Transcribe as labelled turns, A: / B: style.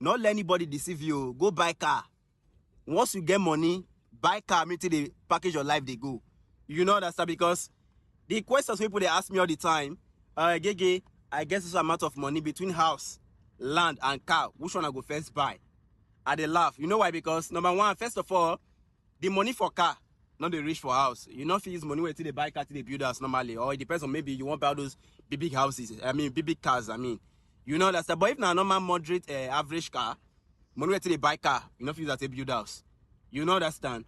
A: Not let anybody deceive you. Go buy car. Once you get money, buy car, until they package your life, they go. You know that's because the questions people they ask me all the time, Gege, I guess this amount of money between house, land, and car, which one I go first buy? I they laugh. You know why? Because number one, first of all, the money for car, not the rich for house. You know, if you use money where they buy car, till they build house normally, or it depends on maybe you want to buy those big houses. I mean, big cars. I mean, you know that's. But if now normal moderate average car, money where they buy car, you know, if you use that to build house. You know understand?